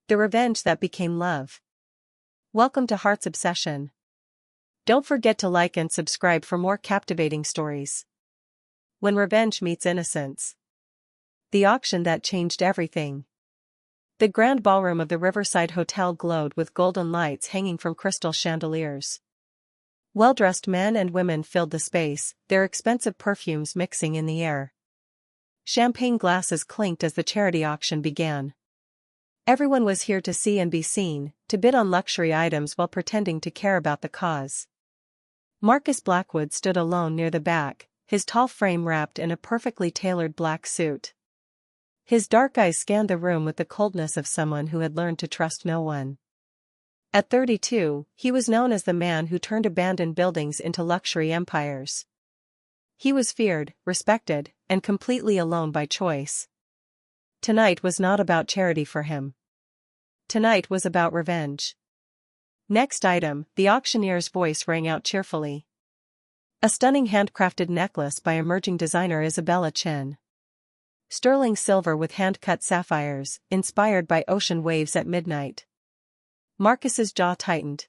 The revenge that became love. Welcome to Heart's Obsession. Don't forget to like and subscribe for more captivating stories. When revenge meets innocence. The auction that changed everything. The grand ballroom of the Riverside Hotel glowed with golden lights hanging from crystal chandeliers. Well-dressed men and women filled the space, their expensive perfumes mixing in the air. Champagne glasses clinked as the charity auction began. Everyone was here to see and be seen, to bid on luxury items while pretending to care about the cause. Marcus Blackwood stood alone near the back, his tall frame wrapped in a perfectly tailored black suit. His dark eyes scanned the room with the coldness of someone who had learned to trust no one. At 32, he was known as the man who turned abandoned buildings into luxury empires. He was feared, respected, and completely alone by choice. Tonight was not about charity for him. Tonight was about revenge. Next item, the auctioneer's voice rang out cheerfully. A stunning handcrafted necklace by emerging designer Isabella Chen. Sterling silver with hand-cut sapphires, inspired by ocean waves at midnight. Marcus's jaw tightened.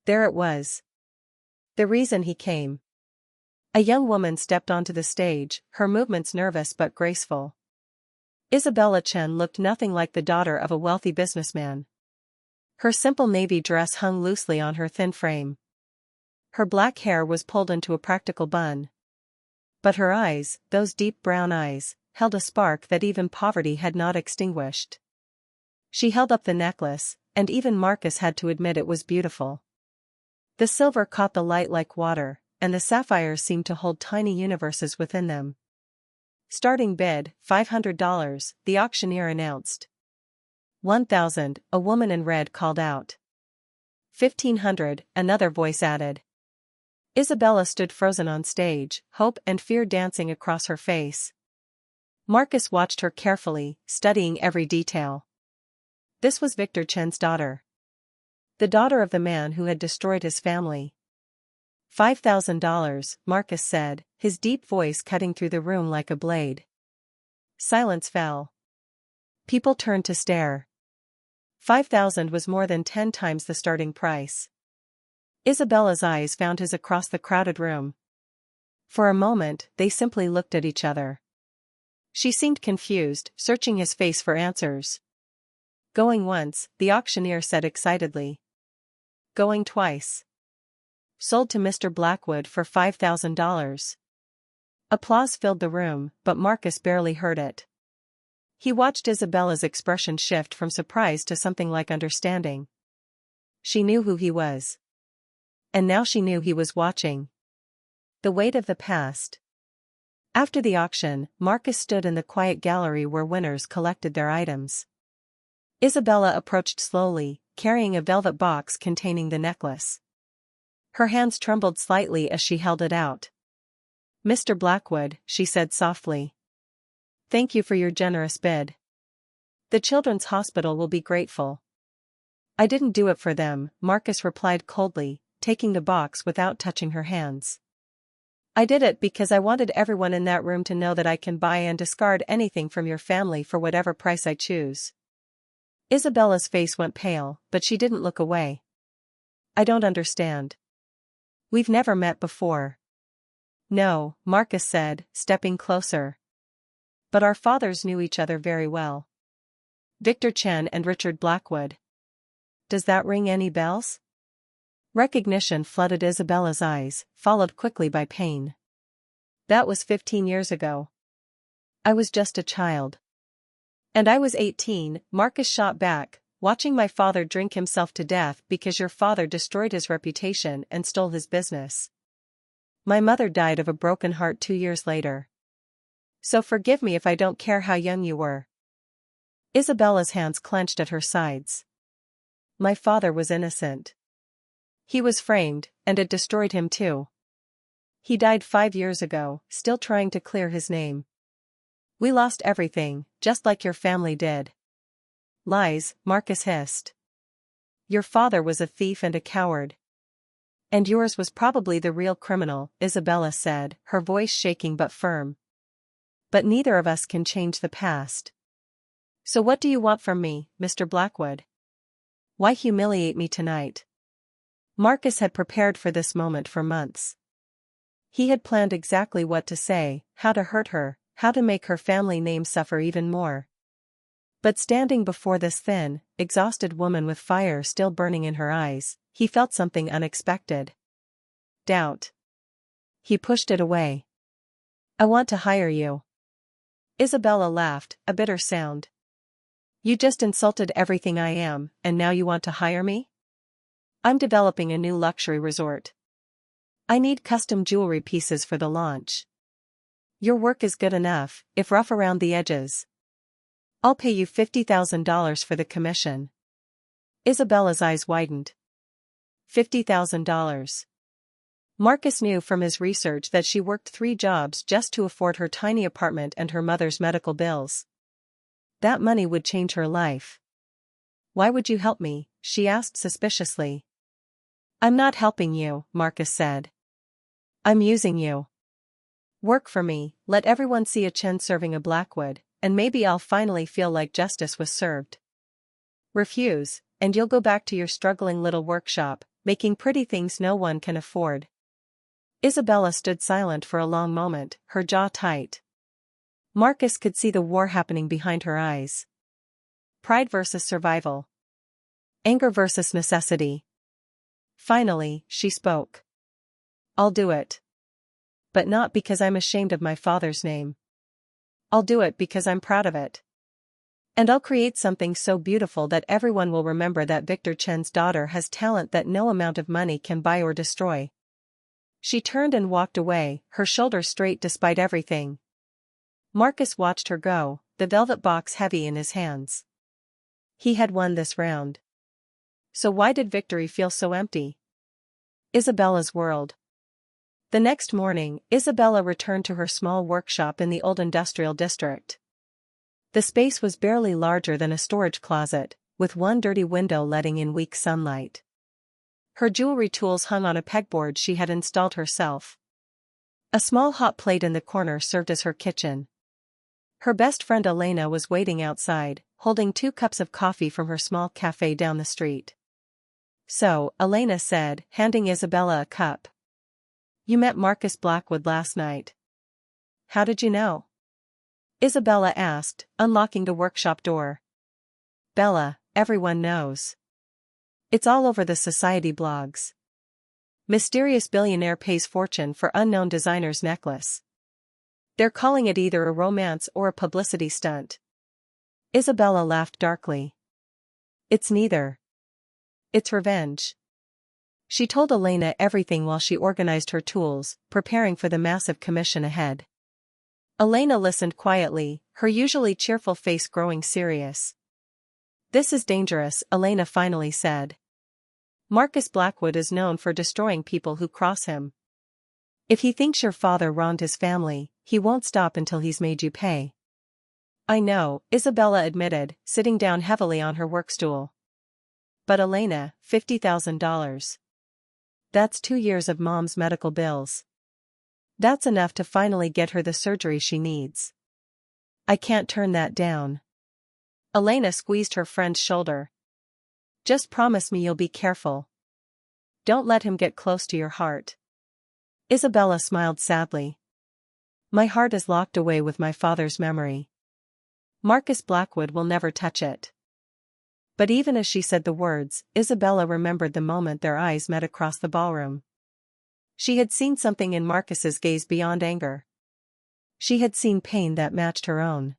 There it was. The reason he came. A young woman stepped onto the stage, her movements nervous but graceful. Isabella Chen looked nothing like the daughter of a wealthy businessman. Her simple navy dress hung loosely on her thin frame. Her black hair was pulled into a practical bun. But her eyes, those deep brown eyes, held a spark that even poverty had not extinguished. She held up the necklace, and even Marcus had to admit it was beautiful. The silver caught the light like water, and the sapphires seemed to hold tiny universes within them. Starting bid, $500, the auctioneer announced. 1,000, a woman in red called out. 1,500, another voice added. Isabella stood frozen on stage, hope and fear dancing across her face. Marcus watched her carefully, studying every detail. This was Victor Chen's daughter. The daughter of the man who had destroyed his family. $5,000, Marcus said, his deep voice cutting through the room like a blade. Silence fell. People turned to stare. 5,000 was more than 10 times the starting price. Isabella's eyes found his across the crowded room. For a moment, they simply looked at each other. She seemed confused, searching his face for answers. Going once, the auctioneer said excitedly. Going twice. Sold to Mr. Blackwood for $5,000. Applause filled the room, but Marcus barely heard it. He watched Isabella's expression shift from surprise to something like understanding. She knew who he was. And now she knew he was watching. The weight of the past. After the auction, Marcus stood in the quiet gallery where winners collected their items. Isabella approached slowly, carrying a velvet box containing the necklace. Her hands trembled slightly as she held it out. Mr. Blackwood, she said softly. Thank you for your generous bid. The Children's Hospital will be grateful. I didn't do it for them, Marcus replied coldly, taking the box without touching her hands. I did it because I wanted everyone in that room to know that I can buy and discard anything from your family for whatever price I choose. Isabella's face went pale, but she didn't look away. I don't understand. We've never met before. No, Marcus said, stepping closer. But our fathers knew each other very well. Victor Chen and Richard Blackwood. Does that ring any bells? Recognition flooded Isabella's eyes, followed quickly by pain. That was 15 years ago. I was just a child. And I was 18, Marcus shot back, watching my father drink himself to death because your father destroyed his reputation and stole his business. My mother died of a broken heart 2 years later. So forgive me if I don't care how young you were. Isabella's hands clenched at her sides. My father was innocent. He was framed, and it destroyed him too. He died 5 years ago, still trying to clear his name. We lost everything, just like your family did. Lies, Marcus hissed. Your father was a thief and a coward. And yours was probably the real criminal, Isabella said, her voice shaking but firm. But neither of us can change the past. So what do you want from me, Mr. Blackwood? Why humiliate me tonight? Marcus had prepared for this moment for months. He had planned exactly what to say, how to hurt her, how to make her family name suffer even more. But standing before this thin, exhausted woman with fire still burning in her eyes, he felt something unexpected. Doubt. He pushed it away. I want to hire you. Isabella laughed, a bitter sound. You just insulted everything I am, and now you want to hire me? I'm developing a new luxury resort. I need custom jewelry pieces for the launch. Your work is good enough, if rough around the edges. I'll pay you $50,000 for the commission. Isabella's eyes widened. $50,000. Marcus knew from his research that she worked 3 jobs just to afford her tiny apartment and her mother's medical bills. That money would change her life. Why would you help me? She asked suspiciously. I'm not helping you, Marcus said. I'm using you. Work for me, let everyone see a Chen serving a Blackwood, and maybe I'll finally feel like justice was served. Refuse, and you'll go back to your struggling little workshop, making pretty things no one can afford. Isabella stood silent for a long moment, her jaw tight. Marcus could see the war happening behind her eyes. Pride versus survival. Anger versus necessity. Finally, she spoke. I'll do it. But not because I'm ashamed of my father's name. I'll do it because I'm proud of it. And I'll create something so beautiful that everyone will remember that Victor Chen's daughter has talent that no amount of money can buy or destroy. She turned and walked away, her shoulders straight despite everything. Marcus watched her go, the velvet box heavy in his hands. He had won this round. So why did victory feel so empty? Isabella's world. The next morning, Isabella returned to her small workshop in the old industrial district. The space was barely larger than a storage closet, with one dirty window letting in weak sunlight. Her jewelry tools hung on a pegboard she had installed herself. A small hot plate in the corner served as her kitchen. Her best friend Elena was waiting outside, holding 2 cups of coffee from her small cafe down the street. So, Elena said, handing Isabella a cup. You met Marcus Blackwood last night. How did you know? Isabella asked, unlocking the workshop door. Bella, everyone knows. It's all over the society blogs. Mysterious billionaire pays fortune for unknown designer's necklace. They're calling it either a romance or a publicity stunt. Isabella laughed darkly. It's neither. It's revenge. She told Elena everything while she organized her tools, preparing for the massive commission ahead. Elena listened quietly, her usually cheerful face growing serious. This is dangerous, Elena finally said. Marcus Blackwood is known for destroying people who cross him. If he thinks your father wronged his family, he won't stop until he's made you pay. I know, Isabella admitted, sitting down heavily on her workstool. But Elena, $50,000. That's 2 years of Mom's medical bills. That's enough to finally get her the surgery she needs. I can't turn that down. Elena squeezed her friend's shoulder. Just promise me you'll be careful. Don't let him get close to your heart. Isabella smiled sadly. My heart is locked away with my father's memory. Marcus Blackwood will never touch it. But even as she said the words, Isabella remembered the moment their eyes met across the ballroom. She had seen something in Marcus's gaze beyond anger. She had seen pain that matched her own.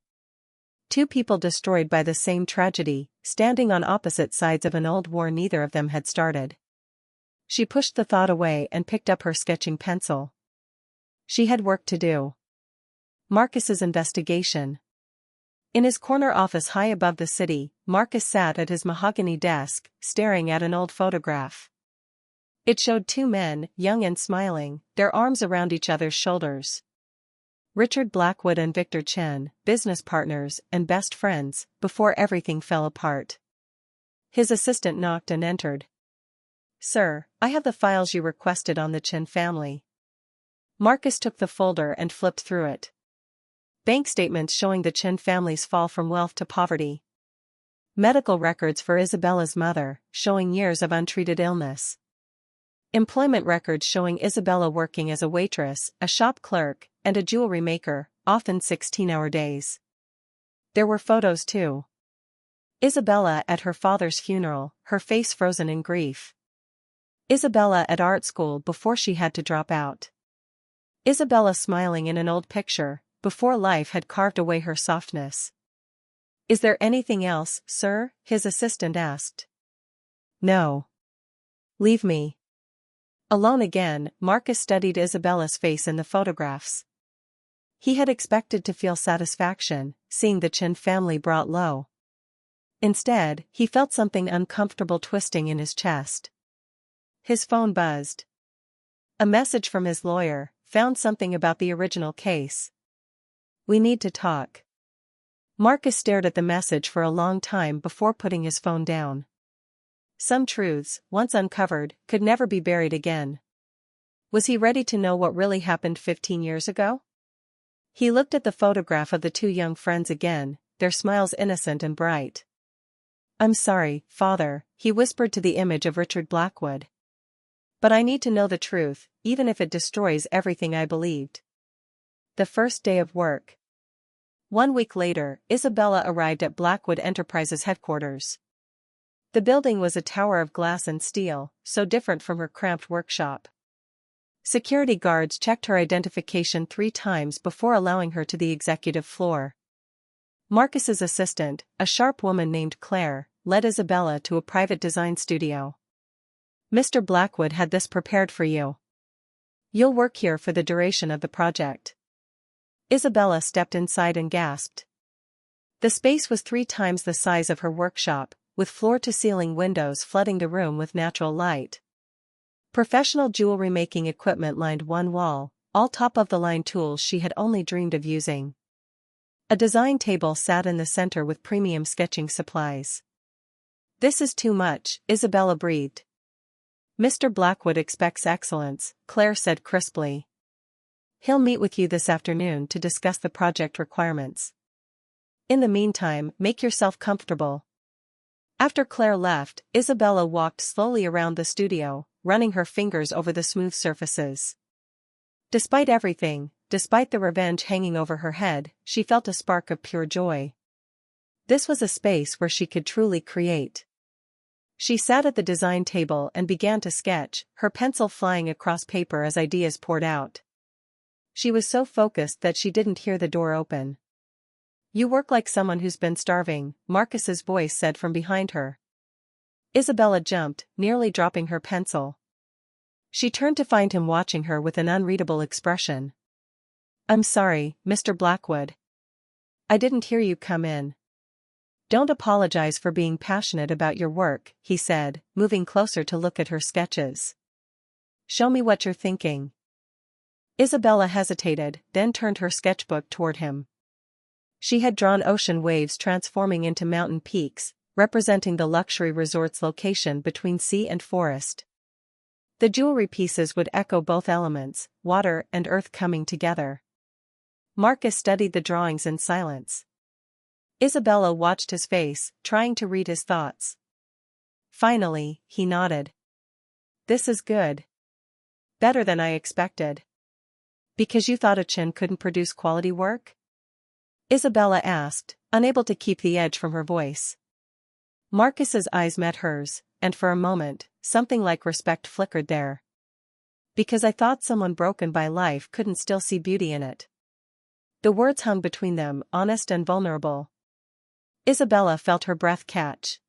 2 people destroyed by the same tragedy, standing on opposite sides of an old war neither of them had started. She pushed the thought away and picked up her sketching pencil. She had work to do. Marcus's investigation. In his corner office high above the city, Marcus sat at his mahogany desk, staring at an old photograph. It showed 2 men, young and smiling, their arms around each other's shoulders. Richard Blackwood and Victor Chen, business partners and best friends, before everything fell apart. His assistant knocked and entered. Sir, I have the files you requested on the Chen family. Marcus took the folder and flipped through it. Bank statements showing the Chin family's fall from wealth to poverty. Medical records for Isabella's mother, showing years of untreated illness. Employment records showing Isabella working as a waitress, a shop clerk, and a jewelry maker, often 16-hour days. There were photos too. Isabella at her father's funeral, her face frozen in grief. Isabella at art school before she had to drop out. Isabella smiling in an old picture, before life had carved away her softness. "Is there anything else, sir?" his assistant asked. "No. Leave me." Alone again, Marcus studied Isabella's face in the photographs. He had expected to feel satisfaction, seeing the Chin family brought low. Instead, he felt something uncomfortable twisting in his chest. His phone buzzed. A message from his lawyer, found something about the original case. "We need to talk." Marcus stared at the message for a long time before putting his phone down. Some truths, once uncovered, could never be buried again. Was he ready to know what really happened 15 years ago? He looked at the photograph of the two young friends again, their smiles innocent and bright. "I'm sorry, Father," he whispered to the image of Richard Blackwood. "But I need to know the truth, even if it destroys everything I believed." The first day of work. 1 week later, Isabella arrived at Blackwood Enterprises headquarters. The building was a tower of glass and steel, so different from her cramped workshop. Security guards checked her identification 3 times before allowing her to the executive floor. Marcus's assistant, a sharp woman named Claire, led Isabella to a private design studio. "Mr. Blackwood had this prepared for you. You'll work here for the duration of the project." Isabella stepped inside and gasped. The space was 3 times the size of her workshop, with floor-to-ceiling windows flooding the room with natural light. Professional jewelry-making equipment lined one wall, all top-of-the-line tools she had only dreamed of using. A design table sat in the center with premium sketching supplies. "This is too much," Isabella breathed. "Mr. Blackwood expects excellence," Claire said crisply. "He'll meet with you this afternoon to discuss the project requirements. In the meantime, make yourself comfortable." After Claire left, Isabella walked slowly around the studio, running her fingers over the smooth surfaces. Despite everything, despite the revenge hanging over her head, she felt a spark of pure joy. This was a space where she could truly create. She sat at the design table and began to sketch, her pencil flying across paper as ideas poured out. She was so focused that she didn't hear the door open. "You work like someone who's been starving," Marcus's voice said from behind her. Isabella jumped, nearly dropping her pencil. She turned to find him watching her with an unreadable expression. "I'm sorry, Mr. Blackwood. I didn't hear you come in." "Don't apologize for being passionate about your work," he said, moving closer to look at her sketches. "Show me what you're thinking." Isabella hesitated, then turned her sketchbook toward him. She had drawn ocean waves transforming into mountain peaks, representing the luxury resort's location between sea and forest. The jewelry pieces would echo both elements, water and earth coming together. Marcus studied the drawings in silence. Isabella watched his face, trying to read his thoughts. Finally, he nodded. "This is good. Better than I expected." "Because you thought a Chin couldn't produce quality work?" Isabella asked, unable to keep the edge from her voice. Marcus's eyes met hers, and for a moment, something like respect flickered there. "Because I thought someone broken by life couldn't still see beauty in it." The words hung between them, honest and vulnerable. Isabella felt her breath catch.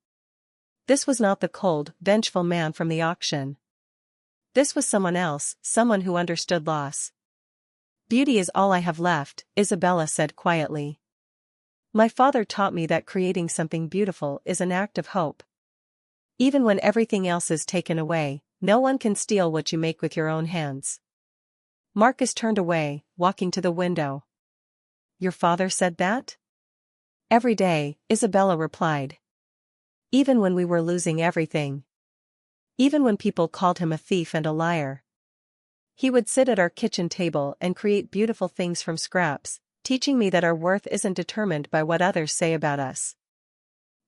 This was not the cold, vengeful man from the auction. This was someone else, someone who understood loss. "Beauty is all I have left," Isabella said quietly. "My father taught me that creating something beautiful is an act of hope. Even when everything else is taken away, no one can steal what you make with your own hands." Marcus turned away, walking to the window. "Your father said that?" "Every day," Isabella replied. "Even when we were losing everything. Even when people called him a thief and a liar. He would sit at our kitchen table and create beautiful things from scraps, teaching me that our worth isn't determined by what others say about us.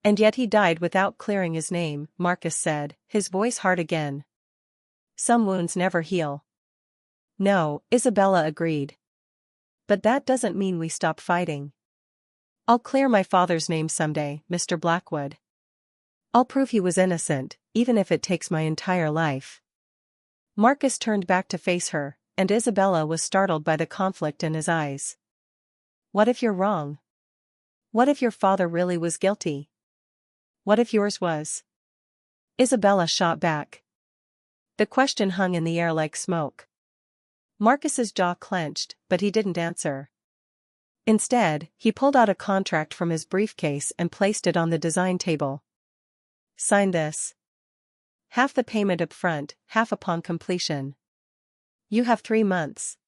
And yet he died without clearing his name, Marcus said, his voice hard again. Some wounds never heal. No, Isabella agreed. But that doesn't mean we stop fighting. I'll clear my father's name someday, Mr. Blackwood. I'll prove he was innocent, even if it takes my entire life. Marcus turned back to face her, and Isabella was startled by the conflict in his eyes. What if you're wrong? What if your father really was guilty? What if yours was? Isabella shot back. The question hung in the air like smoke. Marcus's jaw clenched, but he didn't answer. Instead, he pulled out a contract from his briefcase and placed it on the design table. Sign this. Half the payment up front, half upon completion. You have 3 months.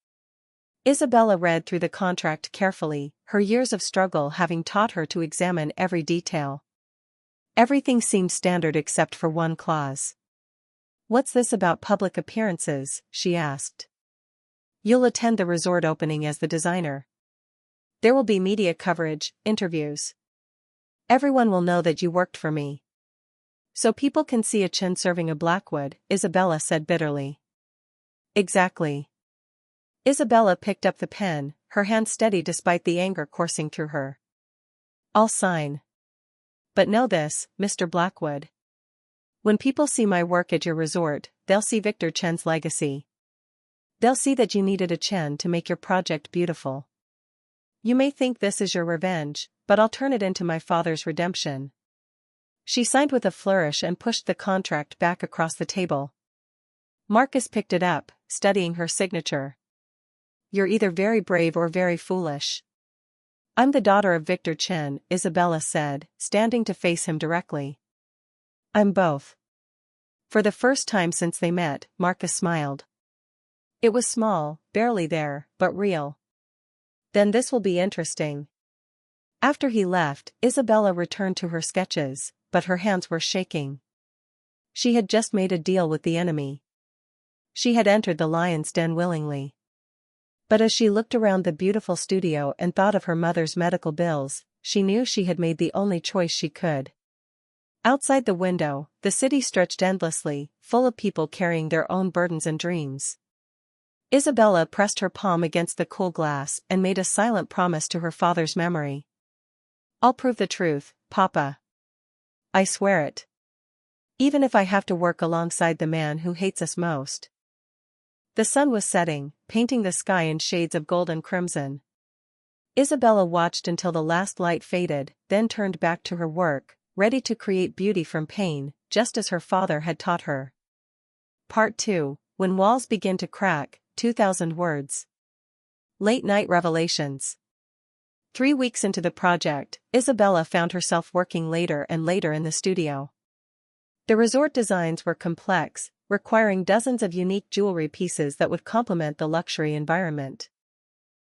Isabella read through the contract carefully, her years of struggle having taught her to examine every detail. Everything seemed standard except for one clause. What's this about public appearances? She asked. You'll attend the resort opening as the designer. There will be media coverage, interviews. Everyone will know that you worked for me. So people can see a chin serving a Blackwood, Isabella said bitterly. Exactly. Isabella picked up the pen, her hand steady despite the anger coursing through her. I'll sign. But know this, Mr. Blackwood. When people see my work at your resort, they'll see Victor Chen's legacy. They'll see that you needed a Chen to make your project beautiful. You may think this is your revenge, but I'll turn it into my father's redemption. She signed with a flourish and pushed the contract back across the table. Marcus picked it up, studying her signature. You're either very brave or very foolish. I'm the daughter of Victor Chen, Isabella said, standing to face him directly. I'm both. For the first time since they met, Marcus smiled. It was small, barely there, but real. Then this will be interesting. After he left, Isabella returned to her sketches, but her hands were shaking. She had just made a deal with the enemy. She had entered the lion's den willingly. But as she looked around the beautiful studio and thought of her mother's medical bills, she knew she had made the only choice she could. Outside the window, the city stretched endlessly, full of people carrying their own burdens and dreams. Isabella pressed her palm against the cool glass and made a silent promise to her father's memory. I'll prove the truth, Papa. I swear it. Even if I have to work alongside the man who hates us most. The sun was setting, painting the sky in shades of gold and crimson. Isabella watched until the last light faded, then turned back to her work, ready to create beauty from pain, just as her father had taught her. Part 2, When Walls Begin to Crack, 2000 words. Late Night Revelations. 3 weeks into the project, Isabella found herself working later and later in the studio. The resort designs were complex, requiring dozens of unique jewelry pieces that would complement the luxury environment.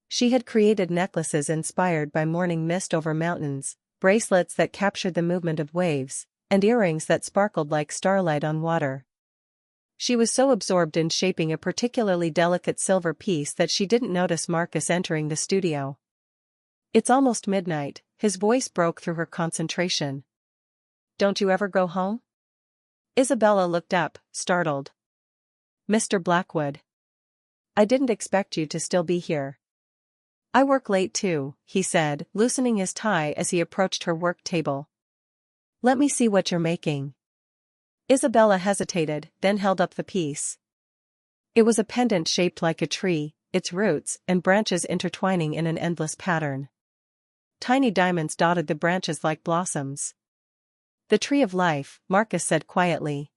She had created necklaces inspired by morning mist over mountains, bracelets that captured the movement of waves, and earrings that sparkled like starlight on water. She was so absorbed in shaping a particularly delicate silver piece that she didn't notice Marcus entering the studio. It's almost midnight, his voice broke through her concentration. Don't you ever go home? Isabella looked up, startled. Mr. Blackwood. I didn't expect you to still be here. I work late too, he said, loosening his tie as he approached her work table. Let me see what you're making. Isabella hesitated, then held up the piece. It was a pendant shaped like a tree, its roots and branches intertwining in an endless pattern. Tiny diamonds dotted the branches like blossoms. The tree of life, Marcus said quietly.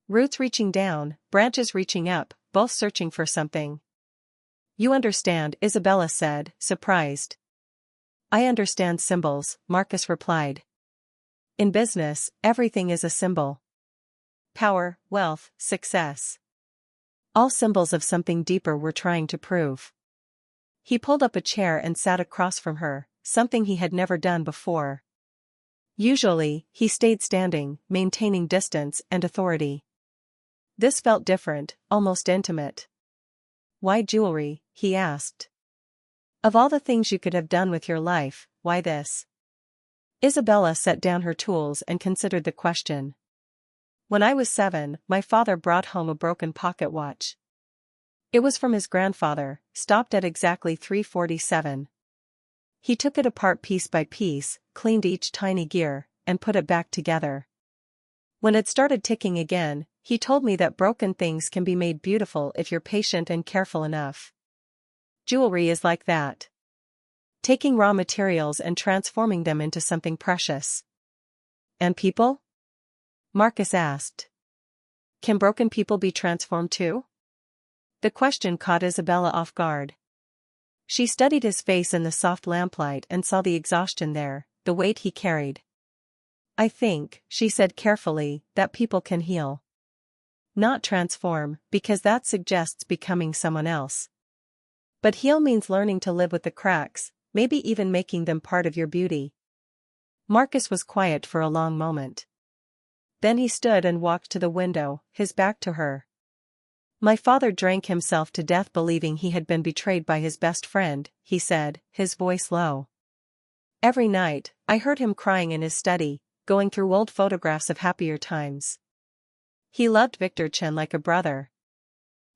Roots reaching down, branches reaching up, both searching for something. You understand, Isabella said, surprised. I understand symbols, Marcus replied. In business, everything is a symbol. Power, wealth, success. All symbols of something deeper we're trying to prove. He pulled up a chair and sat across from her, something he had never done before. Usually, he stayed standing, maintaining distance and authority. This felt different, almost intimate. Why jewelry? He asked. Of all the things you could have done with your life, why this? Isabella set down her tools and considered the question. When I was 7, my father brought home a broken pocket watch. It was from his grandfather, stopped at exactly 3:47. He took it apart piece by piece, cleaned each tiny gear, and put it back together. When it started ticking again, he told me that broken things can be made beautiful if you're patient and careful enough. Jewelry is like that. Taking raw materials and transforming them into something precious. And people? Marcus asked. Can broken people be transformed too? The question caught Isabella off guard. She studied his face in the soft lamplight and saw the exhaustion there, the weight he carried. I think, she said carefully, that people can heal. Not transform, because that suggests becoming someone else. But heal means learning to live with the cracks, maybe even making them part of your beauty. Marcus was quiet for a long moment. Then he stood and walked to the window, his back to her. My father drank himself to death believing he had been betrayed by his best friend, he said, his voice low. Every night, I heard him crying in his study, going through old photographs of happier times. He loved Victor Chen like a brother.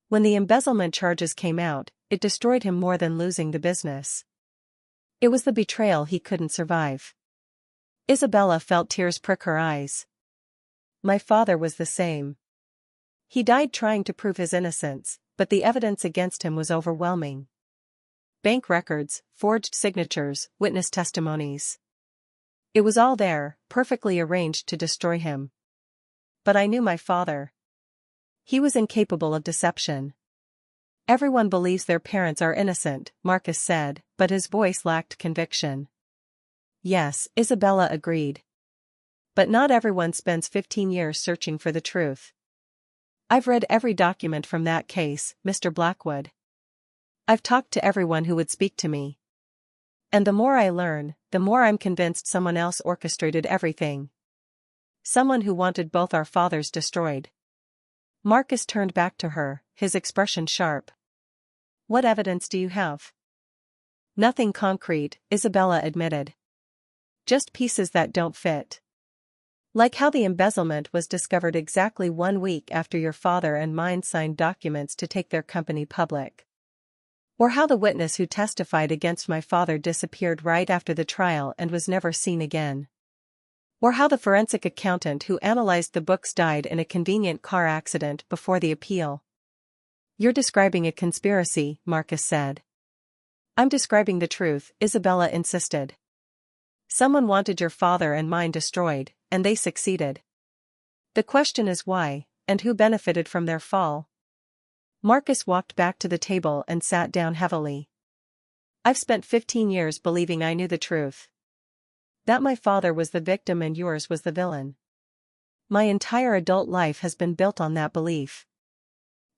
When the embezzlement charges came out, it destroyed him more than losing the business. It was the betrayal he couldn't survive. Isabella felt tears prick her eyes. My father was the same. He died trying to prove his innocence, but the evidence against him was overwhelming. Bank records, forged signatures, witness testimonies. It was all there, perfectly arranged to destroy him. But I knew my father. He was incapable of deception. Everyone believes their parents are innocent, Marcus said, but his voice lacked conviction. Yes, Isabella agreed. But not everyone spends 15 years searching for the truth. I've read every document from that case, Mr. Blackwood. I've talked to everyone who would speak to me. And the more I learn, the more I'm convinced someone else orchestrated everything. Someone who wanted both our fathers destroyed. Marcus turned back to her, his expression sharp. What evidence do you have? Nothing concrete, Isabella admitted. Just pieces that don't fit. Like how the embezzlement was discovered exactly 1 week after your father and mine signed documents to take their company public. Or how the witness who testified against my father disappeared right after the trial and was never seen again. Or how the forensic accountant who analyzed the books died in a convenient car accident before the appeal. You're describing a conspiracy, Marcus said. I'm describing the truth, Isabella insisted. Someone wanted your father and mine destroyed, and they succeeded. The question is why, and who benefited from their fall? Marcus walked back to the table and sat down heavily. I've spent 15 years believing I knew the truth. That my father was the victim and yours was the villain. My entire adult life has been built on that belief.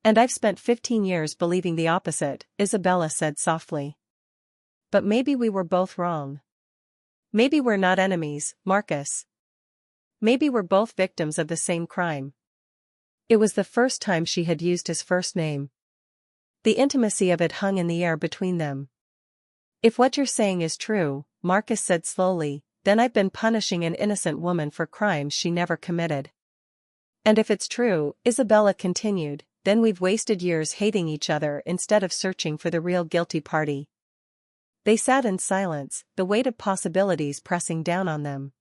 And I've spent 15 years believing the opposite, Isabella said softly. But maybe we were both wrong. Maybe we're not enemies, Marcus. Maybe we're both victims of the same crime. It was the first time she had used his first name. The intimacy of it hung in the air between them. If what you're saying is true, Marcus said slowly, then I've been punishing an innocent woman for crimes she never committed. And if it's true, Isabella continued, then we've wasted years hating each other instead of searching for the real guilty party. They sat in silence, the weight of possibilities pressing down on them.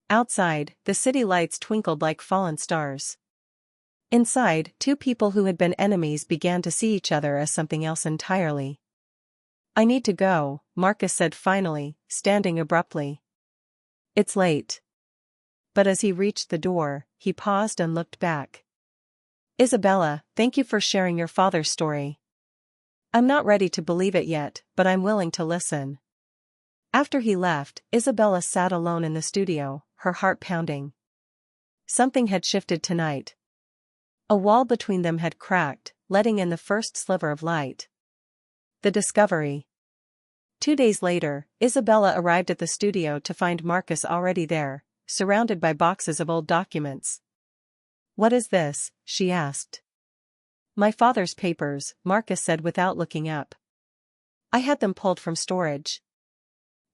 Outside, the city lights twinkled like fallen stars. Inside, two people who had been enemies began to see each other as something else entirely. I need to go, Marcus said finally, standing abruptly. It's late. But as he reached the door, he paused and looked back. Isabella, thank you for sharing your father's story. I'm not ready to believe it yet, but I'm willing to listen. After he left, Isabella sat alone in the studio, her heart pounding. Something had shifted tonight. A wall between them had cracked, letting in the first sliver of light. The discovery. 2 days later, Isabella arrived at the studio to find Marcus already there, surrounded by boxes of old documents. What is this? She asked. My father's papers, Marcus said without looking up. I had them pulled from storage.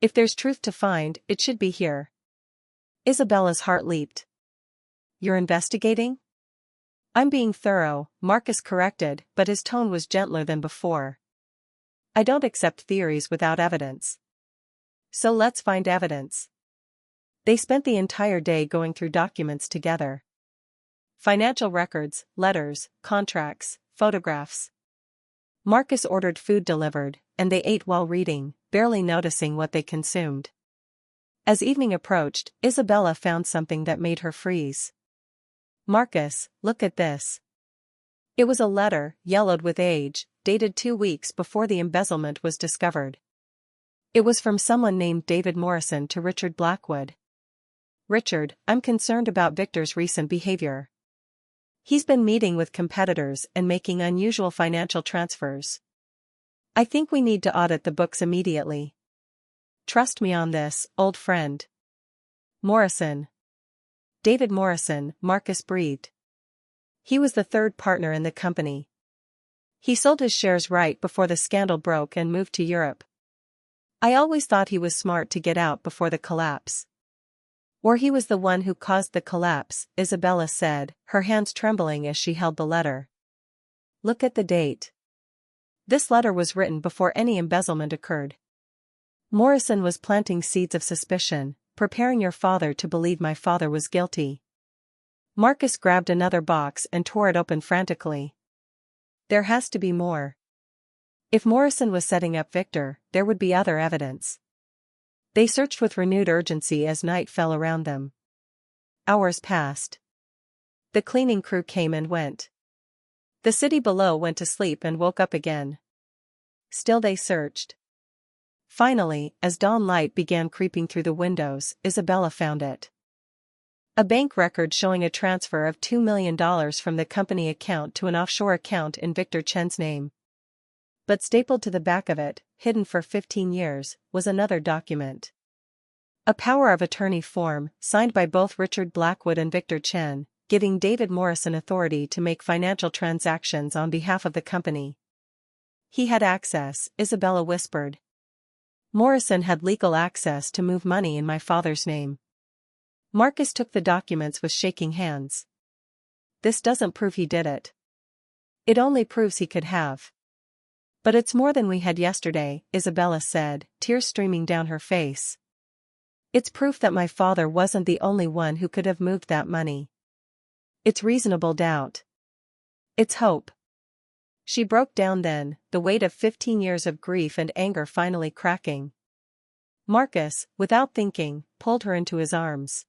If there's truth to find, it should be here. Isabella's heart leaped. You're investigating? I'm being thorough, Marcus corrected, but his tone was gentler than before. I don't accept theories without evidence. So let's find evidence. They spent the entire day going through documents together. Financial records, letters, contracts, photographs. Marcus ordered food delivered, and they ate while reading, barely noticing what they consumed. As evening approached, Isabella found something that made her freeze. Marcus, look at this. It was a letter, yellowed with age, dated 2 weeks before the embezzlement was discovered. It was from someone named David Morrison to Richard Blackwood. Richard, I'm concerned about Victor's recent behavior. He's been meeting with competitors and making unusual financial transfers. I think we need to audit the books immediately. Trust me on this, old friend. Morrison. David Morrison, Marcus breathed. He was the third partner in the company. He sold his shares right before the scandal broke and moved to Europe. I always thought he was smart to get out before the collapse. Or he was the one who caused the collapse, Isabella said, her hands trembling as she held the letter. Look at the date. This letter was written before any embezzlement occurred. Morrison was planting seeds of suspicion, preparing your father to believe my father was guilty. Marcus grabbed another box and tore it open frantically. There has to be more. If Morrison was setting up Victor, there would be other evidence. They searched with renewed urgency as night fell around them. Hours passed. The cleaning crew came and went. The city below went to sleep and woke up again. Still they searched. Finally, as dawn light began creeping through the windows, Isabella found it. A bank record showing a transfer of $2 million from the company account to an offshore account in Victor Chen's name. But stapled to the back of it, hidden for 15 years, was another document. A power of attorney form, signed by both Richard Blackwood and Victor Chen, giving David Morrison authority to make financial transactions on behalf of the company. He had access, Isabella whispered. Morrison had legal access to move money in my father's name. Marcus took the documents with shaking hands. This doesn't prove he did it. It only proves he could have. But it's more than we had yesterday, Isabella said, tears streaming down her face. It's proof that my father wasn't the only one who could have moved that money. It's reasonable doubt. It's hope. She broke down then, the weight of 15 years of grief and anger finally cracking. Marcus, without thinking, pulled her into his arms.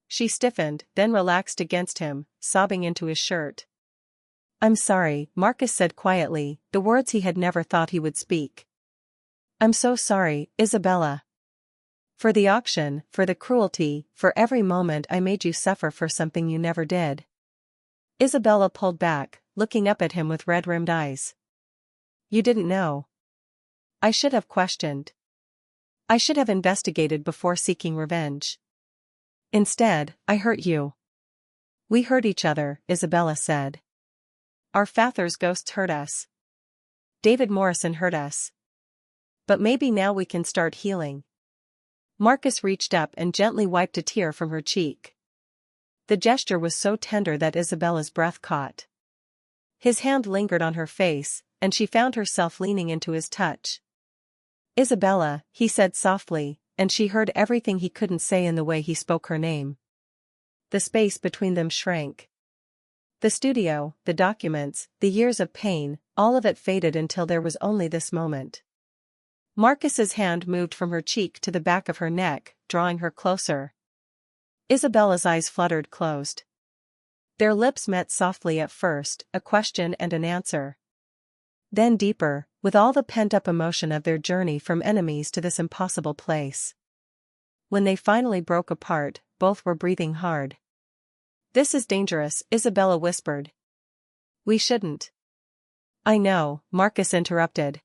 She stiffened, then relaxed against him, sobbing into his shirt. I'm sorry, Marcus said quietly, the words he had never thought he would speak. I'm so sorry, Isabella. For the auction, for the cruelty, for every moment I made you suffer for something you never did. Isabella pulled back, looking up at him with red-rimmed eyes. You didn't know. I should have questioned. I should have investigated before seeking revenge. Instead, I hurt you. We hurt each other, Isabella said. Our father's ghosts hurt us. David Morrison hurt us. But maybe now we can start healing. Marcus reached up and gently wiped a tear from her cheek. The gesture was so tender that Isabella's breath caught. His hand lingered on her face, and she found herself leaning into his touch. Isabella, he said softly, and she heard everything he couldn't say in the way he spoke her name. The space between them shrank. The studio, the documents, the years of pain, all of it faded until there was only this moment. Marcus's hand moved from her cheek to the back of her neck, drawing her closer. Isabella's eyes fluttered closed. Their lips met softly at first, a question and an answer. Then deeper, with all the pent-up emotion of their journey from enemies to this impossible place. When they finally broke apart, both were breathing hard. This is dangerous, Isabella whispered. We shouldn't. I know, Marcus interrupted.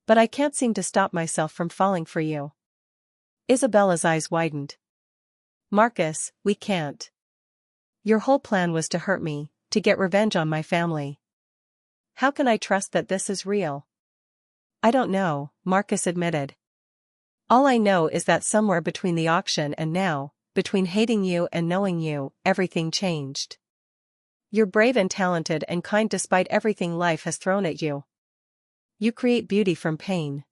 But I can't seem to stop myself from falling for you. Isabella's eyes widened. Marcus, we can't. Your whole plan was to hurt me, to get revenge on my family. How can I trust that this is real? I don't know, Marcus admitted. All I know is that somewhere between the auction and now, between hating you and knowing you, everything changed. You're brave and talented and kind despite everything life has thrown at you. You create beauty from pain.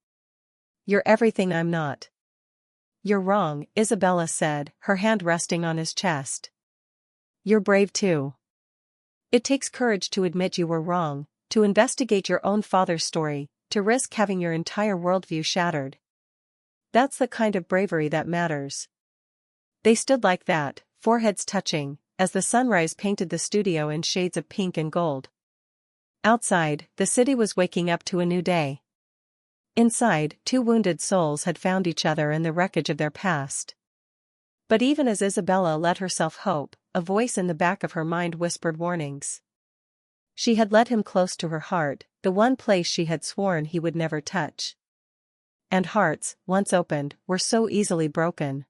You're everything I'm not. You're wrong, Isabella said, her hand resting on his chest. You're brave too. It takes courage to admit you were wrong, to investigate your own father's story, to risk having your entire worldview shattered. That's the kind of bravery that matters. They stood like that, foreheads touching, as the sunrise painted the studio in shades of pink and gold. Outside, the city was waking up to a new day. Inside, two wounded souls had found each other in the wreckage of their past. But even as Isabella let herself hope, a voice in the back of her mind whispered warnings. She had led him close to her heart, the one place she had sworn he would never touch. And hearts, once opened, were so easily broken.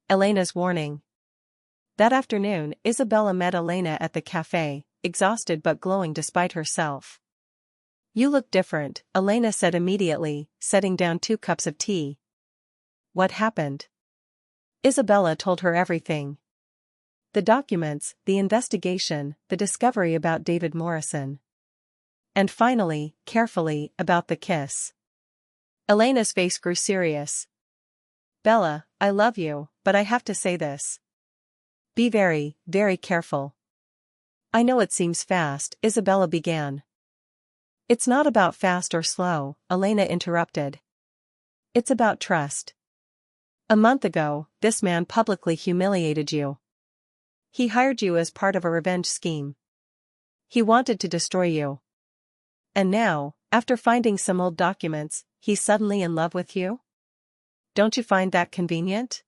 Elena's warning. That afternoon, Isabella met Elena at the cafe, exhausted but glowing despite herself. You look different, Elena said immediately, setting down 2 cups of tea. What happened? Isabella told her everything. The documents, the investigation, the discovery about David Morrison. And finally, carefully, about the kiss. Elena's face grew serious. Bella, I love you, but I have to say this. Be very, very careful. I know it seems fast, Isabella began. It's not about fast or slow, Elena interrupted. It's about trust. A month ago, this man publicly humiliated you. He hired you as part of a revenge scheme. He wanted to destroy you. And now, after finding some old documents, he's suddenly in love with you? Don't you find that convenient?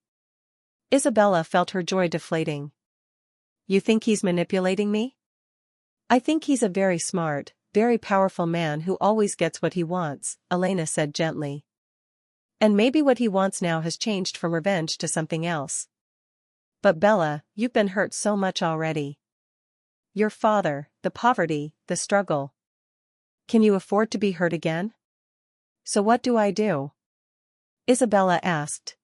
Isabella felt her joy deflating. You think he's manipulating me? I think he's a very smart, very powerful man who always gets what he wants, Elena said gently. And maybe what he wants now has changed from revenge to something else. But Bella, you've been hurt so much already. Your father, the poverty, the struggle. Can you afford to be hurt again? So what do I do? Isabella asked.